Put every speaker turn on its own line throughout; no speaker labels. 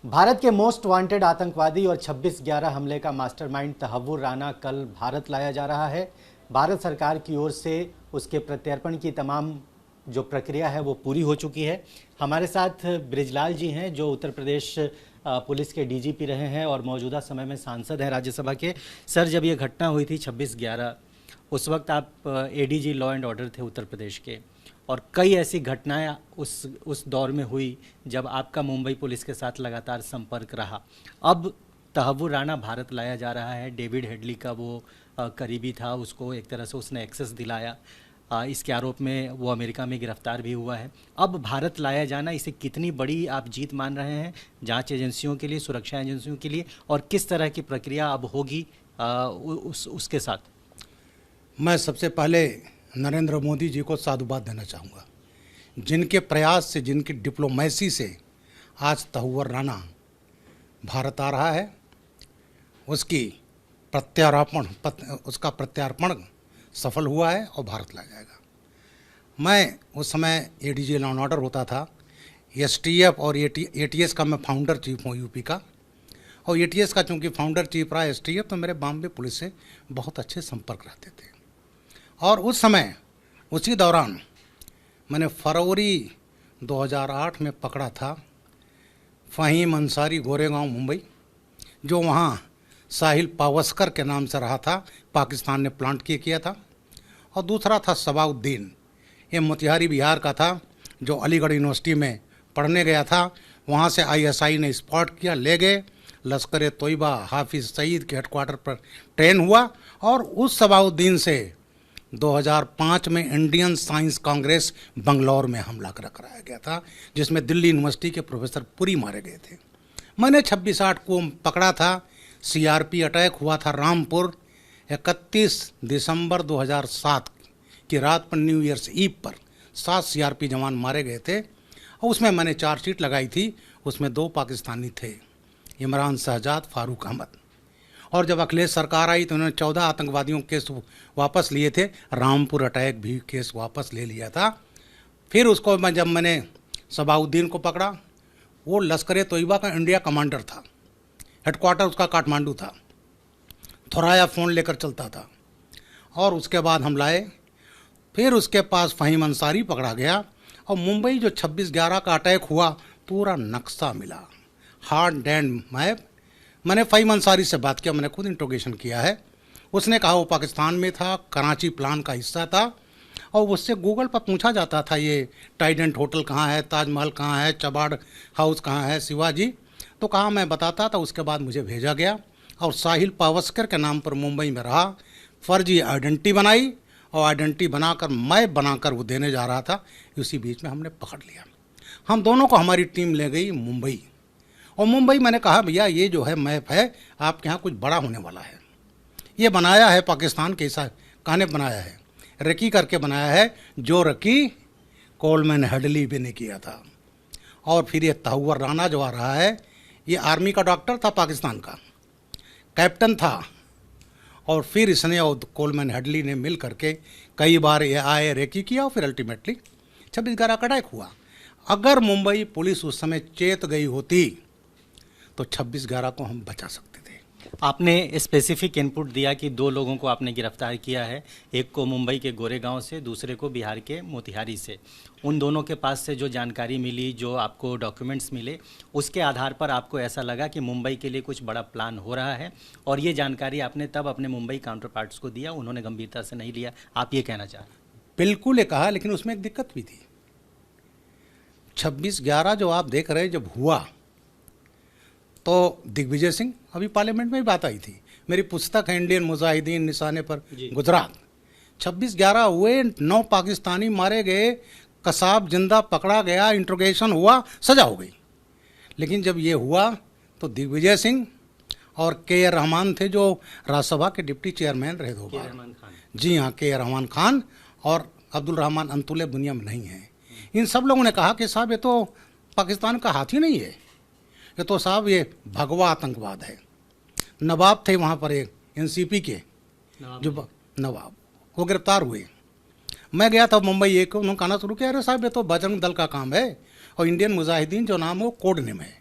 भारत के most wanted आतंकवादी और 26/11 हमले का मास्टरमाइंड तहव्वुर राना कल भारत लाया जा रहा है। भारत सरकार की ओर से उसके प्रत्यर्पण की तमाम जो प्रक्रिया है वो पूरी हो चुकी है। हमारे साथ ब्रिजलाल जी हैं जो उत्तर प्रदेश पुलिस के डीजीपी रहे हैं और मौजूदा समय में सांसद हैं राज्यसभा के। सर, जब ये घटना हुई थी 26/11, उस वक्त आप एडीजी लॉ एंड ऑर्डर थे उत्तर प्रदेश के, और कई ऐसी घटनाएं उस दौर में हुई जब आपका मुंबई पुलिस के साथ लगातार संपर्क रहा। अब तहव्वुर राना भारत लाया जा रहा है। डेविड हेडली का वो करीबी था, उसको एक तरह से उसने एक्सेस दिलाया। इसके आरोप में वो अमेरिका में गिरफ्तार भी हुआ है। अब भारत लाया जाना, इसे कितनी बड़ी आप जीत मान रहे हैं जांच एजेंसियों के लिए, सुरक्षा एजेंसियों के लिए, और किस तरह की प्रक्रिया अब होगी उसके साथ?
मैं सबसे पहले नरेंद्र मोदी जी को साधुवाद देना चाहूँगा, जिनके प्रयास से, जिनकी डिप्लोमेसी से आज तहव्वुर राना भारत आ रहा है। उसका प्रत्यार्पण सफल हुआ है और भारत ला जाएगा। मैं उस समय एडीजी लॉ एंड ऑर्डर होता था, एसटीएफ और एटीएस का मैं फाउंडर चीफ हूँ यूपी का, और एटीएस का चूँकि फाउंडर चीफ रहा एसटीएफ, तो मेरे बॉम्बे पुलिस से बहुत अच्छे संपर्क रहते थे। और उस समय उसी दौरान मैंने फरवरी 2008 में पकड़ा था फ़हीम अंसारी, गोरेगांव मुंबई, जो वहाँ साहिल पावस्कर के नाम से रहा था, पाकिस्तान ने प्लांट किया था। और दूसरा था सबाउद्दीन, ये मोतिहारी बिहार का था, जो अलीगढ़ यूनिवर्सिटी में पढ़ने गया था। वहाँ से आईएसआई ने स्पॉट किया, ले गए लश्कर तोयबा हाफिज़ सईद के हेडक्वार्टर पर ट्रेन हुआ। और उस सबाउद्दीन से 2005 में इंडियन साइंस कांग्रेस बंगलौर में हमला कराया गया था, जिसमें दिल्ली यूनिवर्सिटी के प्रोफेसर पुरी मारे गए थे। मैंने 26/8 को पकड़ा था। सीआरपी अटैक हुआ था रामपुर 31 दिसंबर 2007 की रात पर, न्यू ईयर्स ईव पर 7 सीआरपी जवान मारे गए थे। और उसमें मैंने चार्जशीट लगाई थी। उसमें 2 पाकिस्तानी थे, इमरान शहजाद, फारूक अहमद। और जब अखिलेश सरकार आई तो उन्होंने 14 आतंकवादियों के केस वापस लिए थे। रामपुर अटैक भी केस वापस ले लिया था। फिर उसको जब मैंने सबाउद्दीन को पकड़ा, वो लश्कर तोयबा का इंडिया कमांडर था, हेडक्वार्टर उसका काठमांडू था, थोराया फ़ोन लेकर चलता था। और उसके बाद हम लाए, फिर उसके पास फ़हीम अंसारी पकड़ा गया। और मुंबई जो 26/11 का अटैक हुआ, पूरा नक्शा मिला, हार्ड एंड मैप। मैंने फ़हीम अंसारी से बात किया, मैंने खुद इंट्रोगेशन किया है। उसने कहा वो पाकिस्तान में था, कराची प्लान का हिस्सा था। और उससे गूगल पर पूछा जाता था ये टाइडेंट होटल कहाँ है, ताजमहल कहाँ है, चबाड़ हाउस कहाँ है, शिवाजी। तो कहा मैं बताता था। उसके बाद मुझे भेजा गया और साहिल पावस्कर के नाम पर मुंबई में रहा। फर्जी आइडेंटिटी बनाई और आइडेंटिटी बनाकर मैप बनाकर वो देने जा रहा था। उसी बीच में हमने पकड़ लिया। हम दोनों को हमारी टीम ले गई मुंबई। और मुंबई मैंने कहा भैया ये जो है मैप है, आपके यहाँ कुछ बड़ा होने वाला है। ये बनाया है पाकिस्तान के साथ काने बनाया है, रकी करके बनाया है, जो रकी कोलमैन हेडली भी ने किया था। और फिर ये तहव्वुर राना जो आ रहा है, ये आर्मी का डॉक्टर था, पाकिस्तान का कैप्टन था। और फिर इसने और कोलमैन हेडली ने मिल करके कई बार ये आए, रेकी किया, और फिर अल्टीमेटली 26/11 का अटैक हुआ। अगर मुंबई पुलिस उस समय चेत गई होती तो 26/11 को हम बचा सकते थे।
आपने स्पेसिफिक इनपुट दिया कि 2 लोगों को आपने गिरफ्तार किया है, एक को मुंबई के गोरेगांव से, दूसरे को बिहार के मोतिहारी से। उन दोनों के पास से जो जानकारी मिली, जो आपको डॉक्यूमेंट्स मिले, उसके आधार पर आपको ऐसा लगा कि मुंबई के लिए कुछ बड़ा प्लान हो रहा है, और ये जानकारी आपने तब अपने मुंबई काउंटर पार्ट्स को दिया, उन्होंने गंभीरता से नहीं लिया, आप ये कहना चाह रहे हैं?
बिल्कुल ये कहा, लेकिन उसमें एक दिक्कत भी थी। 26/11 जो आप देख रहे हैं, जब हुआ तो दिग्विजय सिंह, अभी पार्लियामेंट में भी बात आई थी, मेरी पुस्तक है इंडियन मुजाहिदीन निशाने पर गुजरात। 26/11 हुए, 9 पाकिस्तानी मारे गए, कसाब जिंदा पकड़ा गया, इंट्रोगेशन हुआ, सजा हो गई। लेकिन जब ये हुआ तो दिग्विजय सिंह और के रहमान थे, जो राज्यसभा के डिप्टी चेयरमैन रहे 2 बार। जी हाँ, के रहमान खान और अब्दुल रहमान अंतुले दुनिया में नहीं हैं। इन सब लोगों ने कहा कि साहब ये तो पाकिस्तान का हाथी नहीं है, ये तो साहब ये भगवा आतंकवाद है। नवाब थे वहाँ पर एक एनसीपी के, जो नवाब, वो गिरफ्तार हुए। मैं गया था मुंबई, एक उन्होंने कहना शुरू किया, अरे साहब ये तो बजरंग दल का काम है, और इंडियन मुजाहिदीन जो नाम है वो कोड नेम है।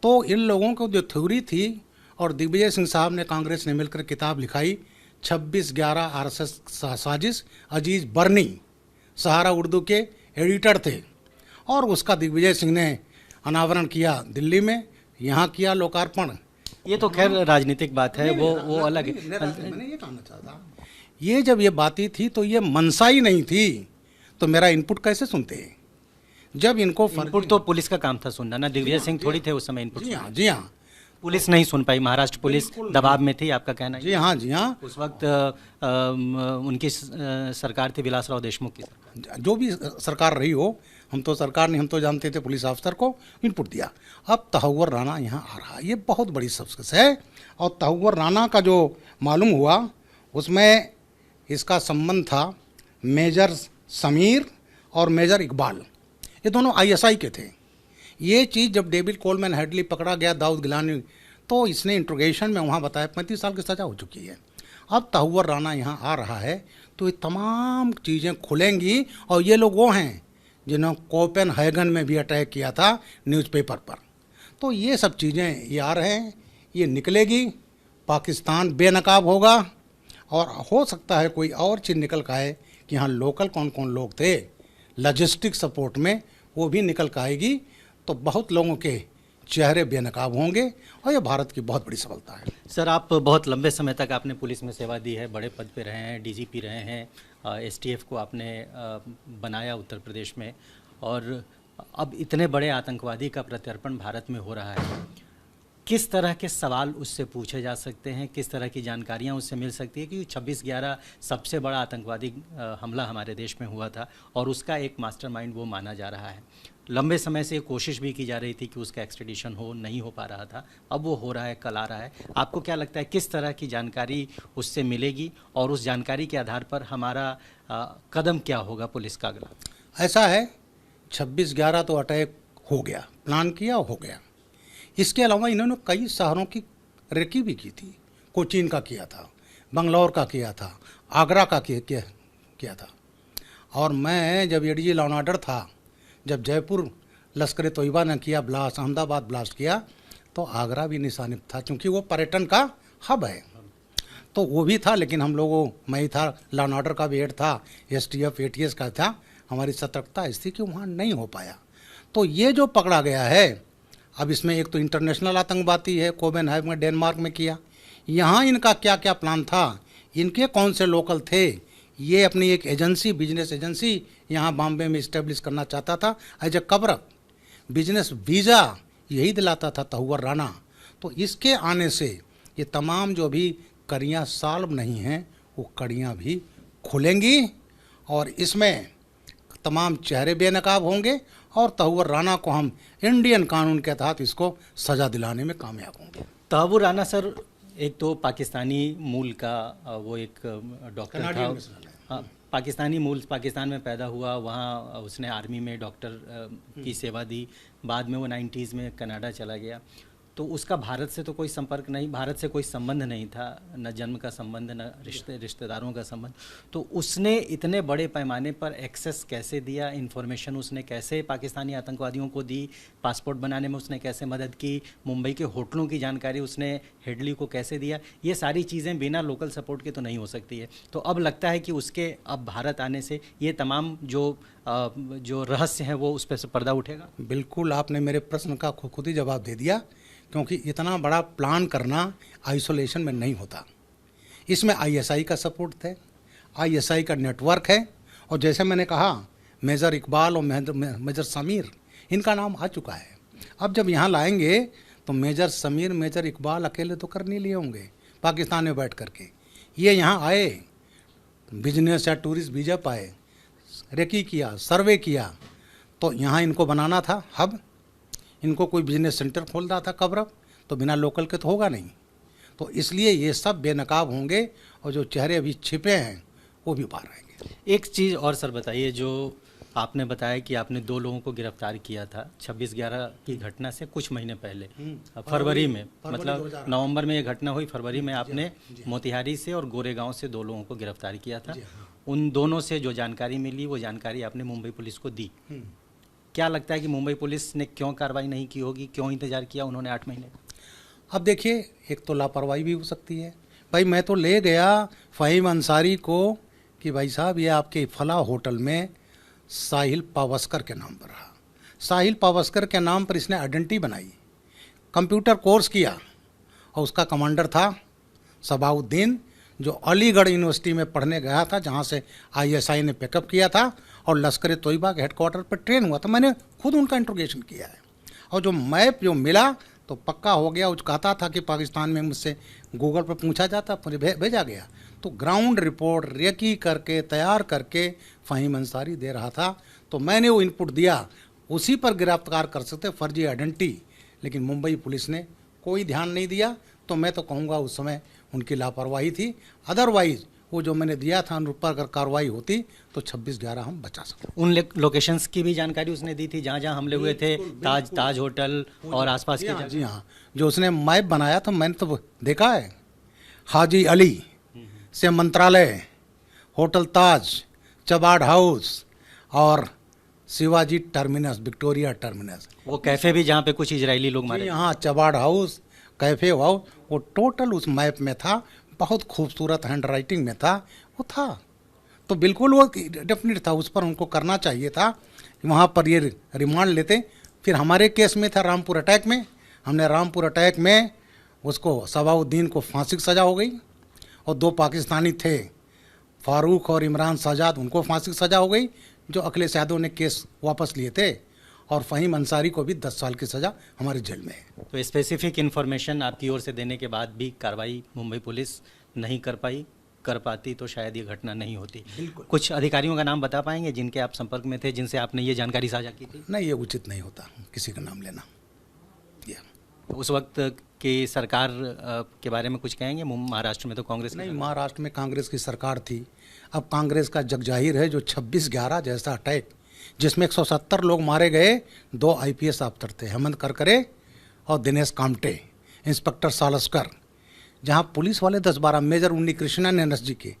तो इन लोगों को जो थ्योरी थी, और दिग्विजय सिंह साहब ने कांग्रेस ने मिलकर किताब लिखाई 26/11 आरएसएस साजिश, अजीज बर्नी सहारा उर्दू के एडिटर थे, और उसका दिग्विजय सिंह ने अनावरण किया दिल्ली में, यहाँ किया लोकार्पण।
ये तो खैर राजनीतिक बात है, वो अलग है।
मैंने ये कहना चाहता, ये जब ये बातें थी तो ये मनसा ही नहीं थी, तो मेरा इनपुट कैसे सुनते? जब इनको
इनपुट तो पुलिस का काम था सुनना ना, दिग्विजय सिंह थोड़ी थे उस समय इनपुट।
जी हाँ, जी हाँ,
पुलिस नहीं सुन पाई, महाराष्ट्र पुलिस दबाव में थी, आपका कहना है?
जी हाँ, जी हाँ।
उस वक्त उनकी सरकार थी, विलासराव देशमुख की सरकार।
जो भी सरकार रही हो, हम तो सरकार नहीं, हम तो जानते थे पुलिस अफसर को इनपुट दिया। अब तहव्वुर राणा यहाँ आ रहा है, ये बहुत बड़ी सक्सेस है। और तहव्वुर राणा का जो मालूम हुआ, उसमें इसका संबंध था मेजर समीर और मेजर इकबाल, ये दोनों आईएसआई के थे। ये चीज़ जब डेविड कोलमैन हेडली पकड़ा गया, दाऊद गिलानी, तो इसने इंट्रोगेशन में वहाँ बताया 35 साल की सज़ा हो चुकी है। अब तहव्वुर राणा यहाँ आ रहा है तो ये तमाम चीज़ें खुलेंगी, और ये लोग वो हैं जिन्होंने कोपेनहेगन में भी अटैक किया था न्यूज़पेपर पर। तो ये सब चीज़ें ये आ रहे हैं, ये निकलेगी, पाकिस्तान बेनकाब होगा, और हो सकता है कोई और चीज़ निकल का है कि यहाँ लोकल कौन कौन लोग थे लॉजिस्टिक सपोर्ट में, वो भी निकल का आएगी। तो बहुत लोगों के चेहरे बेनकाब होंगे, और ये भारत की बहुत बड़ी सफलता है।
सर, आप बहुत लंबे समय तक आपने पुलिस में सेवा दी है, बड़े पद पे रहे हैं, डीजीपी रहे हैं, एसटीएफ को आपने बनाया उत्तर प्रदेश में, और अब इतने बड़े आतंकवादी का प्रत्यर्पण भारत में हो रहा है। किस तरह के सवाल उससे पूछे जा सकते हैं, किस तरह की जानकारियां उससे मिल सकती है? क्योंकि 26/11 सबसे बड़ा आतंकवादी हमला हमारे देश में हुआ था, और उसका एक मास्टरमाइंड वो माना जा रहा है। लंबे समय से कोशिश भी की जा रही थी कि उसका एक्सट्रेडिशन हो, नहीं हो पा रहा था, अब वो हो रहा है, कल आ रहा है। आपको क्या लगता है किस तरह की जानकारी उससे मिलेगी, और उस जानकारी के आधार पर हमारा कदम क्या होगा पुलिस का अगला?
ऐसा है, 26/11 तो अटैक हो गया, प्लान किया, हो गया। इसके अलावा इन्होंने कई शहरों की रेकी भी की थी। कोचीन का किया था, बंगलौर का किया था, आगरा का किया था। और मैं जब एडीजी लॉ एंड ऑर्डर था, जब जयपुर लश्कर तोयबा ने किया ब्लास्ट, अहमदाबाद ब्लास्ट किया, तो आगरा भी निशाने था, क्योंकि वो पर्यटन का हब है। तो वो भी था, लेकिन हम लोगों, मैं ही था, लॉ एंड ऑर्डर का भी हेड था, एसटीएफ एटीएस का था, हमारी सतर्कता इसलिए कि वहाँ नहीं हो पाया। तो ये जो पकड़ा गया है, अब इसमें एक तो इंटरनेशनल आतंकवादी है, कोपेनहेगन में, डेनमार्क में किया। यहाँ इनका क्या क्या प्लान था, इनके कौन से लोकल थे, ये अपनी एक एजेंसी, बिजनेस एजेंसी यहाँ बॉम्बे में इस्टेब्लिश करना चाहता था as a cover, business visa यही दिलाता था तहव्वुर राणा। तो इसके आने से ये तमाम जो भी कड़ियाँ सॉल्व नहीं हैं, वो कड़ियाँ भी खुलेंगी, और इसमें तमाम चेहरे बेनकाब होंगे, और तहव्वुर राणा को हम इंडियन कानून के तहत इसको सज़ा दिलाने में कामयाब होंगे।
तहव्वुर राणा सर एक तो पाकिस्तानी मूल का वो एक डॉक्टर था, पाकिस्तानी मूल, पाकिस्तान में पैदा हुआ, वहाँ उसने आर्मी में डॉक्टर की सेवा दी, बाद में वो 90s में कनाडा चला गया। तो उसका भारत से तो कोई संपर्क नहीं, भारत से कोई संबंध नहीं था, न जन्म का संबंध, न रिश्तेदारों का संबंध। तो उसने इतने बड़े पैमाने पर एक्सेस कैसे दिया, इन्फॉर्मेशन उसने कैसे पाकिस्तानी आतंकवादियों को दी, पासपोर्ट बनाने में उसने कैसे मदद की, मुंबई के होटलों की जानकारी उसने हेडली को कैसे दिया, ये सारी चीज़ें बिना लोकल सपोर्ट के तो नहीं हो सकती है। तो अब लगता है कि उसके अब भारत आने से ये तमाम जो रहस्य हैं वो उस पर पर्दा उठेगा।
बिल्कुल, आपने मेरे प्रश्न का खुद ही जवाब दे दिया, क्योंकि इतना बड़ा प्लान करना आइसोलेशन में नहीं होता। इसमें आईएसआई का सपोर्ट है, आईएसआई का नेटवर्क है, और जैसे मैंने कहा मेजर इकबाल और मेजर समीर, इनका नाम आ चुका है। अब जब यहाँ लाएंगे तो मेजर समीर, मेजर इकबाल अकेले तो कर नहीं लिए होंगे पाकिस्तान में बैठ करके। ये यहाँ आए, बिजनेस या टूरिस्ट वीज़ा पाए, रेकी किया, सर्वे किया, तो यहाँ इनको बनाना था हब, इनको कोई बिजनेस सेंटर खोलना था कवर, तो बिना लोकल के तो होगा नहीं। तो इसलिए ये सब बेनकाब होंगे, और जो चेहरे अभी छिपे हैं वो भी बाहर आएंगे।
एक चीज़ और सर बताइए, जो आपने बताया कि आपने 2 लोगों को गिरफ्तार किया था 26/11 की घटना से कुछ महीने पहले, फरवरी में, मतलब नवंबर में ये घटना हुई, फरवरी में आपने मोतिहारी से और गोरेगांव से 2 लोगों को गिरफ्तार किया था। उन दोनों से जो जानकारी मिली वो जानकारी आपने मुंबई पुलिस को दी। क्या लगता है कि मुंबई पुलिस ने क्यों कार्रवाई नहीं की होगी, क्यों इंतजार किया उन्होंने 8 महीने?
अब देखिए, एक तो लापरवाही भी हो सकती है। भाई मैं तो ले गया फ़हीम अंसारी को कि भाई साहब ये आपके फला होटल में साहिल पावस्कर के नाम पर रहा, साहिल पावस्कर के नाम पर इसने आइडेंटिटी बनाई, कंप्यूटर कोर्स किया, और उसका कमांडर था सबाउद्दीन, जो अलीगढ़ यूनिवर्सिटी में पढ़ने गया था, जहाँ से आईएसआई ने पिकअप किया था और लश्कर तोयबा के हेडक्वार्टर पर ट्रेन हुआ था। मैंने खुद उनका इंट्रोगेशन किया है, और जो मैप जो मिला तो पक्का हो गया। वो कहता था कि पाकिस्तान में मुझसे गूगल पर पूछा जाता, मुझे भेजा गया। तो ग्राउंड रिपोर्ट रेकी करके तैयार करके फ़हीम अंसारी दे रहा था, तो मैंने वो इनपुट दिया, उसी पर गिरफ्तार कर सकते फर्जी आइडेंटिटी, लेकिन मुंबई पुलिस ने कोई ध्यान नहीं दिया। तो मैं तो कहूँगा उस समय उनकी लापरवाही थी, अदरवाइज वो जो मैंने दिया था उन पर अगर कार्रवाई होती तो 26/11 हम बचा सकते।
उन लोकेशंस की भी जानकारी उसने दी थी जहाँ जहाँ हमले हुए थे, ताज होटल और आसपास की जगह?
जी हाँ, जो उसने मैप बनाया था मैंने तो देखा है। हाजी अली से मंत्रालय, होटल ताज, चबाड़ हाउस और शिवाजी टर्मिनस, विक्टोरिया टर्मिनस,
वो कैफे भी जहाँ पे कुछ इजरायली लोग मारे?
यहाँ चबाड़ हाउस, कैफे हाउस, वो टोटल उस मैप में था, बहुत खूबसूरत हैंड राइटिंग में था, वो था। तो बिल्कुल वो डेफिनेट था, उस पर उनको करना चाहिए था, वहाँ पर ये रिमांड लेते। फिर हमारे केस में था रामपुर अटैक में, हमने रामपुर अटैक में उसको सबाउद्दीन को फांसी की सज़ा हो गई, और 2 पाकिस्तानी थे फारूक और इमरान साजाद, उनको फांसी की सज़ा हो गई, जो अखिलेश यादव ने केस वापस लिए थे, और फ़हीम अंसारी को भी 10 साल की सज़ा हमारे जेल में है।
तो स्पेसिफिक इन्फॉर्मेशन आपकी ओर से देने के बाद भी कार्रवाई मुंबई पुलिस नहीं कर पाती तो शायद ये घटना नहीं होती।
बिल्कुल।
कुछ अधिकारियों का नाम बता पाएंगे जिनके आप संपर्क में थे, जिनसे आपने ये जानकारी साझा की थी?
नहीं, ये उचित नहीं होता किसी का नाम लेना।
उस वक्त की सरकार के बारे में कुछ कहेंगे? महाराष्ट्र में तो कांग्रेस
नहीं, महाराष्ट्र में कांग्रेस की सरकार थी। अब कांग्रेस का जगजाहिर है जो 26/11 जैसा अटैक, जिसमें 170 लोग मारे गए, 2 IPS अफसर थे, हेमंत करकरे और दिनेश कामटे, इंस्पेक्टर सालस्कर, जहाँ पुलिस वाले 10-12, मेजर उन्नी कृष्णन एनएस जी के,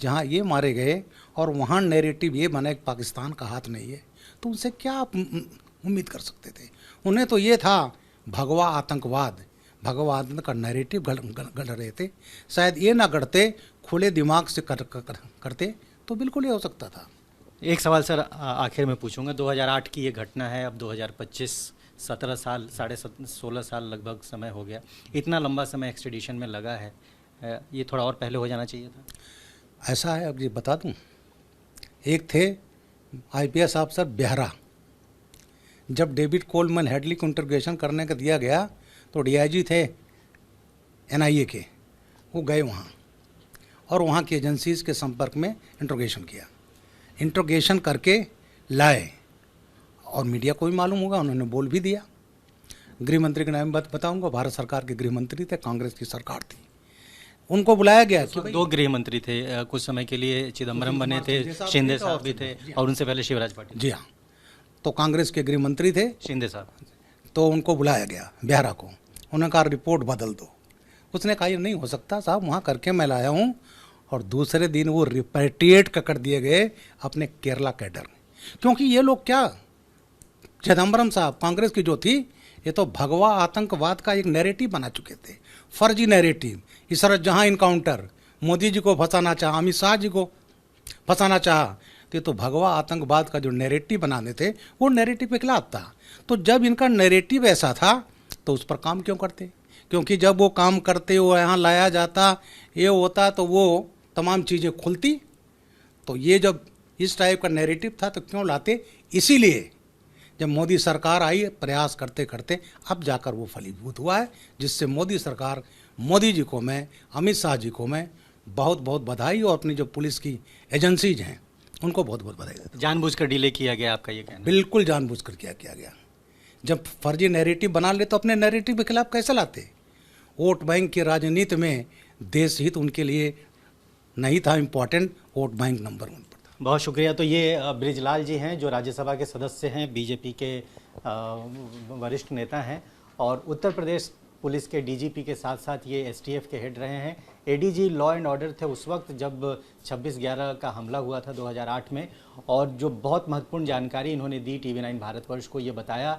जहाँ ये मारे गए, और वहाँ नैरेटिव ये बना कि पाकिस्तान का हाथ नहीं है, तो उनसे क्या आप उम्मीद कर सकते थे? उन्हें तो ये था भगवा आतंकवाद, भगवाद का नैरेटिव गढ़ रहे थे। शायद ये ना गढ़ते, खुले दिमाग से करते तो बिल्कुल ये हो सकता था।
एक सवाल सर आखिर में पूछूंगा, 2008 की ये घटना है, अब 2025, 17 साल, 16 साल लगभग समय हो गया। इतना लंबा समय एक्सट्रेडिशन में लगा है, ये थोड़ा और पहले हो जाना चाहिए था?
ऐसा है, अब ये बता दूं, एक थे IPS अफसर बेहरा, जब डेविड कोलमन हेडली को इंटरोगेशन करने का दिया गया तो DIG थे NIA के, वो गए वहाँ और वहाँ की एजेंसीज़ के संपर्क में इंटरोगेशन किया, इंट्रोगेशन करके लाए, और मीडिया को भी मालूम होगा, उन्होंने बोल भी दिया। गृह मंत्री का नाम बताऊंगा, भारत सरकार के गृह मंत्री थे, कांग्रेस की सरकार थी, उनको बुलाया गया कि
2 गृह मंत्री थे कुछ समय के लिए, चिदम्बरम बने थे, शिंदे साहब भी थे, और उनसे पहले शिवराज पाटिल।
जी हाँ, तो कांग्रेस के गृह मंत्री थे
शिंदे साहब,
तो उनको बुलाया गया बेहरा को, उन्होंने कहा रिपोर्ट बदल दो। उसने कहा ये नहीं हो सकता साहब, वहाँ करके मैं लाया हूँ, और दूसरे दिन वो रिपेट्रिएट कर दिए गए अपने केरला कैडर, क्योंकि ये लोग क्या, चिदम्बरम साहब कांग्रेस की जो थी, ये तो भगवा आतंकवाद का एक नैरेटिव बना चुके थे, फर्जी नैरेटिव। इस तरह जहाँ इनकाउंटर, मोदी जी को फंसाना चाहा, अमित शाह जी को फंसाना चाहा, तो ये तो भगवा आतंकवाद का जो नैरेटिव बनाने थे वो नैरेटिव के खिलाफ था। तो जब इनका नैरेटिव ऐसा था तो उस पर काम क्यों करते? क्योंकि जब वो काम करते, वो यहाँ लाया जाता, ये होता, तो वो तमाम चीज़ें खुलती। तो ये जब इस टाइप का नैरेटिव था तो क्यों लाते? इसीलिए जब मोदी सरकार आई, प्रयास करते करते अब जाकर वो फलीभूत हुआ है, जिससे मोदी सरकार, मोदी जी को मैं, अमित शाह जी को मैं बहुत बहुत बधाई, और अपनी जो पुलिस की एजेंसीज हैं उनको बहुत बहुत बधाई देता हूं।
जानबूझकर डिले किया गया, आपका ये कहना?
बिल्कुल जानबूझकर किया गया। जब फर्जी नैरेटिव बना ले तो अपने नैरेटिव के खिलाफ कैसे लाते? वोट बैंक की राजनीति में देश हित उनके लिए नहीं था इम्पोर्टेंट, वोट बैंक नंबर 1 पर था।
बहुत शुक्रिया। तो ये बृजलाल जी हैं जो राज्यसभा के सदस्य हैं, बीजेपी के वरिष्ठ नेता हैं, और उत्तर प्रदेश पुलिस के डीजीपी के साथ साथ ये एसटीएफ के हेड रहे हैं। एडीजी लॉ एंड ऑर्डर थे उस वक्त जब 26/11 का हमला हुआ था 2008 में। और जो बहुत महत्वपूर्ण जानकारी इन्होंने दी TV9 भारतवर्ष को, ये बताया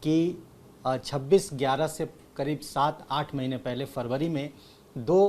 कि 26/11 से करीब 7-8 महीने पहले फरवरी में 2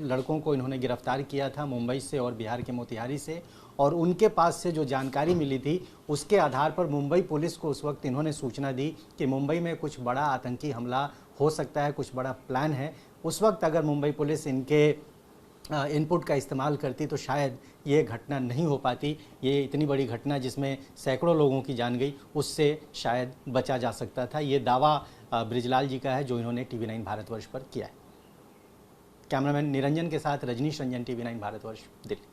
लड़कों को इन्होंने गिरफ्तार किया था, मुंबई से और बिहार के मोतिहारी से। और उनके पास से जो जानकारी मिली थी उसके आधार पर मुंबई पुलिस को उस वक्त इन्होंने सूचना दी कि मुंबई में कुछ बड़ा आतंकी हमला हो सकता है, कुछ बड़ा प्लान है। उस वक्त अगर मुंबई पुलिस इनके इनपुट का इस्तेमाल करती तो शायद ये घटना नहीं हो पाती। ये इतनी बड़ी घटना जिसमें सैकड़ों लोगों की जान गई, उससे शायद बचा जा सकता था। ये दावा बृजलाल जी का है जो इन्होंने TV9 भारतवर्ष पर किया है। कैमरामैन निरंजन के साथ रजनीश रंजन, TV9 भारतवर्ष, दिल्ली।